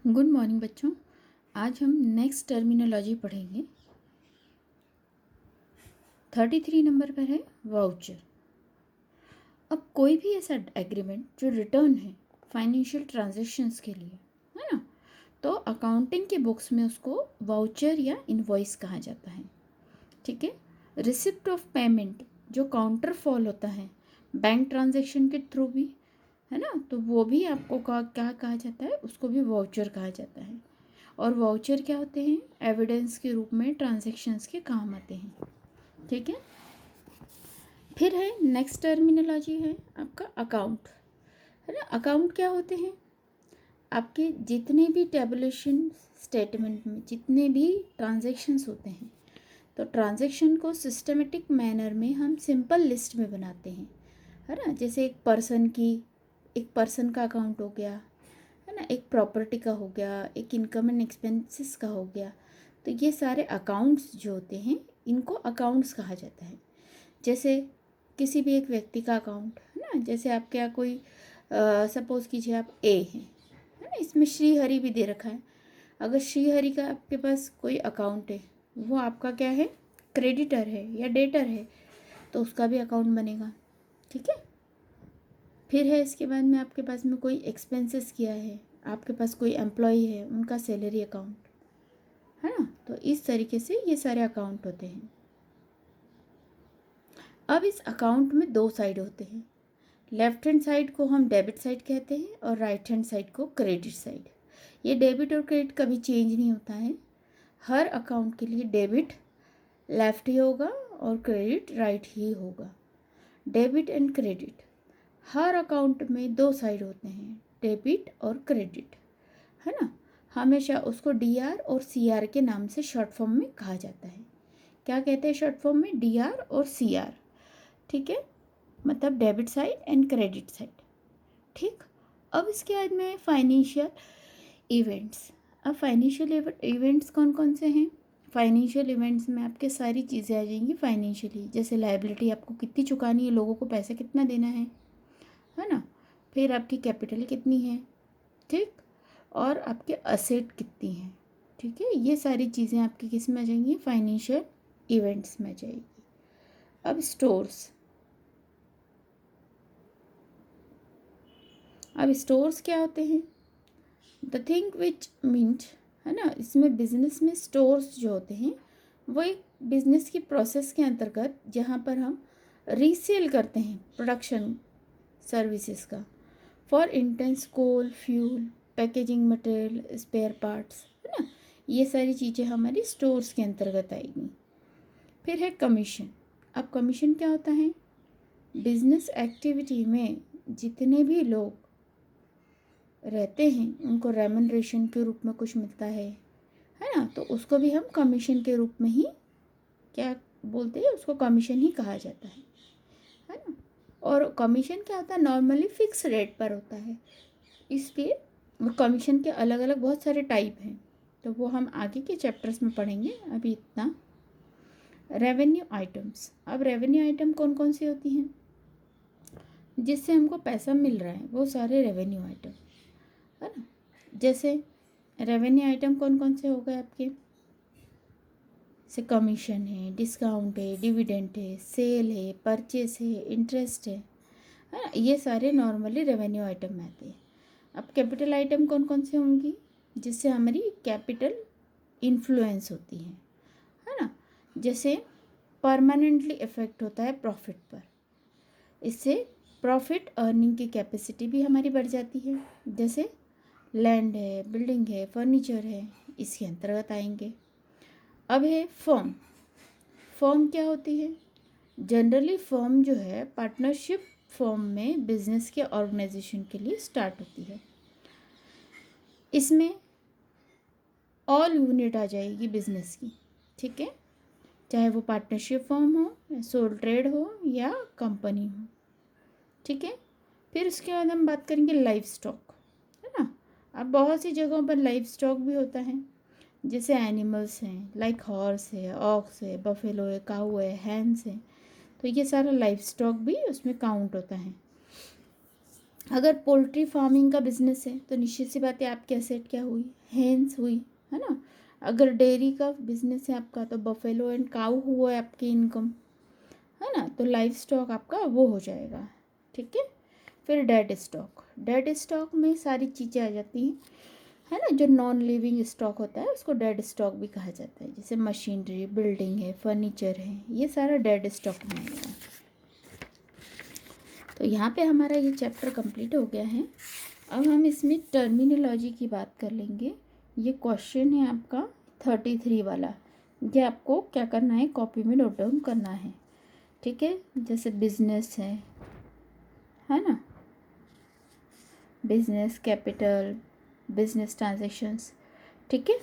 Good morning बच्चों। आज हम नेक्स्ट टर्मिनोलॉजी पढ़ेंगे। 33 नंबर पर है वाउचर। अब कोई भी ऐसा एग्रीमेंट जो रिटर्न है फाइनेंशियल ट्रांजैक्शंस के लिए, है ना, तो अकाउंटिंग के बुक्स में उसको वाउचर या इनवॉइस कहा जाता है। ठीक है। रिसिप्ट ऑफ पेमेंट जो काउंटर फॉल होता है बैंक ट्रांजैक्शन के थ्रू भी, है ना, तो वो भी आपको क्या कहा जाता है, उसको भी वाउचर कहा जाता है। और वाउचर क्या होते हैं, एविडेंस के रूप में ट्रांजैक्शंस के काम आते हैं। ठीक है। फिर है नेक्स्ट टर्मिनोलॉजी है आपका अकाउंट, है ना। अकाउंट क्या होते हैं, आपके जितने भी टेबुलेशन स्टेटमेंट में जितने भी ट्रांजैक्शंस होते हैं, तो ट्रांजैक्शन को सिस्टमेटिक मैनर में हम सिंपल लिस्ट में बनाते हैं, है ना। जैसे एक पर्सन का अकाउंट हो गया, है ना, एक प्रॉपर्टी का हो गया, एक इनकम एंड एक्सपेंसेस का हो गया। तो ये सारे अकाउंट्स जो होते हैं इनको अकाउंट्स कहा जाता है। जैसे किसी भी एक व्यक्ति का अकाउंट, है ना, जैसे आपके यहाँ कोई सपोज़ कीजिए आप ए हैं, है ना, इसमें श्री हरि भी दे रखा है। अगर श्री हरि का आपके पास कोई अकाउंट है, वो आपका क्या है, क्रेडिटर है या डेटर है, तो उसका भी अकाउंट बनेगा। ठीक है। फिर है इसके बाद में आपके पास में कोई एक्सपेंसेस किया है, आपके पास कोई एम्प्लॉई है, उनका सैलरी अकाउंट, है ना। तो इस तरीके से ये सारे अकाउंट होते हैं। अब इस अकाउंट में दो साइड होते हैं। लेफ्ट हैंड साइड को हम डेबिट साइड कहते हैं और राइट हैंड साइड को क्रेडिट साइड। ये डेबिट और क्रेडिट कभी चेंज नहीं होता है। हर अकाउंट के लिए डेबिट लेफ्ट ही होगा और क्रेडिट राइट ही होगा। Debit and credit, her account में दो साइड होते हैं, डेबिट और क्रेडिट, है ना। हमेशा उसको डीआर और सीआर के नाम से शॉर्ट फॉर्म में कहा जाता है। क्या कहते हैं शॉर्ट फॉर्म में, डीआर और सीआर। ठीक है, मतलब debit side and credit side. ठीक। अब इसके बाद में फाइनेंशियल इवेंट्स। अब फाइनेंशियल इवेंट्स कौन कौन से हैं, फाइनेंशियल इवेंट्स में आपके सारी चीज़ें आ जाएंगी फाइनेंशियली। जैसे लायबिलिटी, आपको कितनी चुकानी है, लोगों को पैसा कितना देना है ना। फिर आपकी कैपिटल कितनी है, ठीक, और आपके असेट कितनी हैं। ठीक है, ये सारी चीज़ें आपकी किस में आ जाएंगी, फाइनेंशियल इवेंट्स में आ जाएगी। अब स्टोर्स, अब स्टोर्स क्या होते हैं, द थिंग विच मीन्स, है ना। इसमें बिजनेस में स्टोर्स जो होते हैं वो एक बिजनेस की प्रोसेस के अंतर्गत जहाँ पर हम रीसेल करते हैं प्रोडक्शन सर्विसेज का, for instance coal, fuel, packaging material, spare parts, है ना। ये सारी चीज़ें हमारी स्टोर्स के अंतर्गत आएगी। फिर है कमीशन। अब कमीशन क्या होता है, बिजनेस एक्टिविटी में जितने भी लोग रहते हैं उनको रेमनरेशन के रूप में कुछ मिलता है ना, तो उसको भी हम कमीशन के रूप में ही क्या बोलते हैं, उसको कमीशन ही कहा जाता है ना। और कमीशन क्या होता है, नॉर्मली फिक्स रेट पर होता है, इसलिए कमीशन के अलग अलग बहुत सारे टाइप हैं, तो वो हम आगे के चैप्टर्स में पढ़ेंगे। अभी इतना। Revenue items. अब रेवेन्यू आइटम कौन कौन सी होती हैं, जिससे हमको पैसा मिल रहा है, वो सारे रेवेन्यू आइटम, है ना। जैसे रेवेन्यू आइटम कौन कौन से हो गए आपके, से कमीशन है, डिस्काउंट है, डिविडेंड है, सेल है, परचेस है, इंटरेस्ट है ना, ये सारे नॉर्मली रेवेन्यू आइटम में आते हैं। अब कैपिटल आइटम कौन कौन से होंगी, जिससे हमारी कैपिटल इन्फ्लुएंस होती है ना। जैसे परमानेंटली इफेक्ट होता है प्रॉफिट पर, इससे प्रॉफिट अर्निंग की कैपेसिटी भी हमारी बढ़ जाती है। जैसे लैंड है, बिल्डिंग है, फर्नीचर है, इसके अंतर्गत आएंगे। अब है फर्म। फर्म क्या होती है, जनरली फर्म जो है पार्टनरशिप फर्म में बिजनेस के ऑर्गेनाइजेशन के लिए स्टार्ट होती है। इसमें ऑल यूनिट आ जाएगी बिजनेस की, ठीक है, चाहे वो पार्टनरशिप फर्म हो या सोल ट्रेड हो या कंपनी हो। ठीक है। फिर उसके बाद हम बात करेंगे लाइफ स्टॉक, है ना। अब बहुत सी जगहों पर लाइफ स्टॉक भी होता है, जैसे एनिमल्स हैं, लाइक हॉर्स है, ऑक्स है, बफेलो है, काऊ है, हैंस है, तो ये सारा लाइफ स्टॉक भी उसमें काउंट होता है। अगर पोल्ट्री फार्मिंग का बिजनेस है तो निश्चित सी बात है आपकी एसेट क्या हुई, हेन्स हुई, है ना। अगर डेयरी का बिजनेस है आपका तो बफेलो एंड काऊ हुआ है आपकी इनकम, है ना। तो लाइफ स्टॉक आपका वो हो जाएगा, ठीक है। फिर डेड स्टॉक में सारी चीज़ें आ जाती हैं, है ना। जो नॉन लिविंग स्टॉक होता है उसको डेड स्टॉक भी कहा जाता है, जैसे मशीनरी, बिल्डिंग है, फर्नीचर है, ये सारा डेड स्टॉक में आएगा। तो यहाँ पे हमारा ये चैप्टर कंप्लीट हो गया है। अब हम इसमें टर्मिनोलॉजी की बात कर लेंगे। ये क्वेश्चन है आपका 33 वाला, ये आपको क्या करना है, कॉपी में नोट डाउन करना है, ठीक है। जैसे बिजनेस है ना, बिजनेस कैपिटल, बिजनेस ट्रांजैक्शंस, ठीक है।